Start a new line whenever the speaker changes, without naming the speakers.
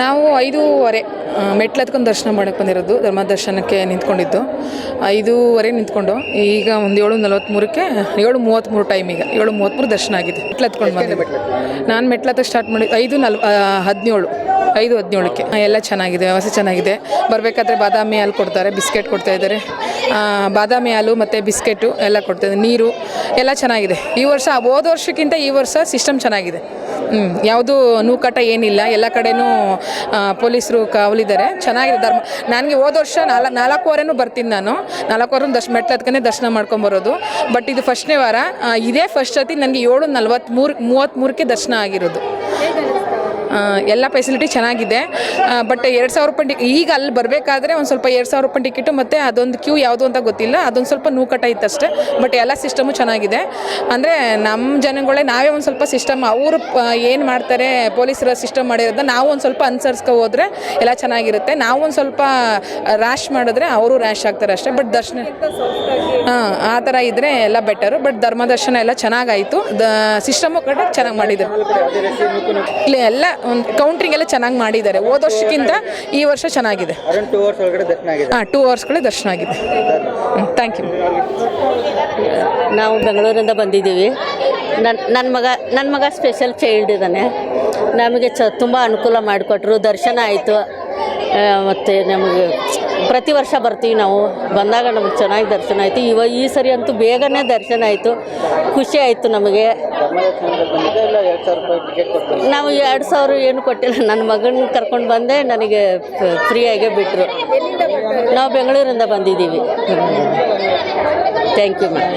ನಾವು 5:30 ಮೆಟ್ಲು ಹತ್ಕೊಂಡು ದರ್ಶನ ಮಾಡೋಕ್ಕೆ ಬಂದಿರೋದು. ಧರ್ಮ ದರ್ಶನಕ್ಕೆ ನಿಂತ್ಕೊಂಡಿದ್ದು 5:30 ನಿಂತ್ಕೊಂಡು ಈಗ ಒಂದು 7:43ಕ್ಕೆ 7:33 ಟೈಮ್. ಈಗ 7:33 ದರ್ಶನ ಆಗಿದೆ. ಮೆಟ್ಲು ಹತ್ಕೊಂಡು ಬಂದಿದ್ದೆ ನಾನು. ಮೆಟ್ಲು ಹತ್ತಕ್ಕೆ ಸ್ಟಾರ್ಟ್ ಮಾಡಿ 5:17ಕ್ಕೆ ಎಲ್ಲ ಚೆನ್ನಾಗಿದೆ, ವ್ಯವಸ್ಥೆ ಚೆನ್ನಾಗಿದೆ. ಬರಬೇಕಾದ್ರೆ ಬಾದಾಮಿ ಹಾಲು ಕೊಡ್ತಾರೆ, ಬಿಸ್ಕೆಟ್ ಕೊಡ್ತಾಯಿದ್ದಾರೆ. ಬಾದಾಮಿ ಹಾಲು ಮತ್ತು ಬಿಸ್ಕೆಟು ಎಲ್ಲ ಕೊಡ್ತಾಯಿದ್ದಾರೆ, ನೀರು ಎಲ್ಲ ಚೆನ್ನಾಗಿದೆ. ಈ ವರ್ಷ ಹೋದ ವರ್ಷಕ್ಕಿಂತ ಈ ವರ್ಷ ಸಿಸ್ಟಮ್ ಚೆನ್ನಾಗಿದೆ. ಯಾವುದೂ ನೂಕಾಟ ಏನಿಲ್ಲ, ಎಲ್ಲ ಕಡೆನೂ ಪೊಲೀಸರು ಕಾವಲಿದ್ದಾರೆ, ಚೆನ್ನಾಗಿದೆ. ನನಗೆ ಹೋದ ವರ್ಷ 4:15 ಬರ್ತೀನಿ ನಾನು. 4:15 ಮೆಟ್ಲು ಹತ್ಕೊಂಡೆ ದರ್ಶನ ಮಾಡ್ಕೊಂಬರೋದು. ಬಟ್ ಇದು ಫಸ್ಟ್ನೇ ವಾರ, ಇದೇ ಫಸ್ಟ್ ಸತಿ ನನಗೆ 7:33ಕ್ಕೆ ದರ್ಶನ ಆಗಿರೋದು. ಎಲ್ಲ ಫೆಸಿಲಿಟಿ ಚೆನ್ನಾಗಿದೆ. ಬಟ್ 2,000 ರೂಪಾಯಿ ಈಗ ಅಲ್ಲಿ ಬರಬೇಕಾದ್ರೆ ಒಂದು ಸ್ವಲ್ಪ 2,000 ರೂಪಾಯಿ ಟಿಕೆಟು ಮತ್ತು ಅದೊಂದು ಕ್ಯೂ ಯಾವುದು ಅಂತ ಗೊತ್ತಿಲ್ಲ, ಅದೊಂದು ಸ್ವಲ್ಪ ನೂಕಟ ಇತ್ತಷ್ಟೇ. ಬಟ್ ಎಲ್ಲ ಸಿಸ್ಟಮು ಚೆನ್ನಾಗಿದೆ. ಅಂದರೆ ನಮ್ಮ ಜನಗಳೇ ನಾವೇ ಒಂದು ಸ್ವಲ್ಪ ಸಿಸ್ಟಮ್ ಅವರು ಏನು ಮಾಡ್ತಾರೆ ಪೊಲೀಸರ ಸಿಸ್ಟಮ್ ಮಾಡಿರೋದನ್ನ ನಾವು ಒಂದು ಸ್ವಲ್ಪ ಅನುಸರಿಸ್ಕೊ ಹೋದರೆ ಎಲ್ಲ ಚೆನ್ನಾಗಿರುತ್ತೆ. ನಾವು ಒಂದು ಸ್ವಲ್ಪ ರ್ಯಾಶ್ ಮಾಡಿದ್ರೆ ಅವರು ರ್ಯಾಶ್ ಆಗ್ತಾರೆ ಅಷ್ಟೇ. ಬಟ್ ದರ್ಶನ ಆ ಥರ ಇದ್ದರೆ ಎಲ್ಲ ಬೆಟರು. ಬಟ್ ಧರ್ಮ ದರ್ಶನ ಎಲ್ಲ ಚೆನ್ನಾಗಾಯಿತು. ಸಿಸ್ಟಮು ಕಡೆ ಚೆನ್ನಾಗಿ ಮಾಡಿದ್ದಾರೆ. ಇಲ್ಲಿ ಎಲ್ಲ ಒಂದು ಕೌಂಟ್ರಿಂಗ್ ಎಲ್ಲ ಚೆನ್ನಾಗಿ ಮಾಡಿದ್ದಾರೆ. ಹೋದ ವರ್ಷಕ್ಕಿಂತ ಈ ವರ್ಷ ಚೆನ್ನಾಗಿದೆ.
2 ಅವರ್ಸ್ ಒಳಗಡೆ ದರ್ಶನ ಆಗಿದೆ.
2 ಅವರ್ಸ್ಗಳೇ ದರ್ಶನ ಆಗಿದೆ. Thank you.
ನಾವು ಬೆಂಗಳೂರಿಂದ ಬಂದಿದ್ದೀವಿ. ನನ್ನ ಮಗ ಸ್ಪೆಷಲ್ ಚೈಲ್ಡ್ ಇದ್ದಾನೆ. ನಮಗೆ ತುಂಬ ಅನುಕೂಲ ಮಾಡಿಕೊಟ್ರು, ದರ್ಶನ ಆಯಿತು. ಮತ್ತು ನಮಗೆ ಪ್ರತಿ ವರ್ಷ ಬರ್ತೀವಿ ನಾವು. ಬಂದಾಗ ನಮಗೆ ಚೆನ್ನಾಗಿ ದರ್ಶನ ಆಯಿತು. ಈ ಸರಿ ಅಂತೂ ಬೇಗನೆ ದರ್ಶನ ಆಯಿತು, ಖುಷಿ ಆಯಿತು ನಮಗೆ. ನಾವು 2,000 ಏನು ಕೊಟ್ಟಿಲ್ಲ, ನನ್ನ ಮಗನ ಕರ್ಕೊಂಡು ಬಂದೆ, ನನಗೆ ಫ್ರೀಯಾಗೇ ಬಿಟ್ಟರು. ನಾವು ಬೆಂಗಳೂರಿಂದ ಬಂದಿದ್ದೀವಿ. Thank you ma'am.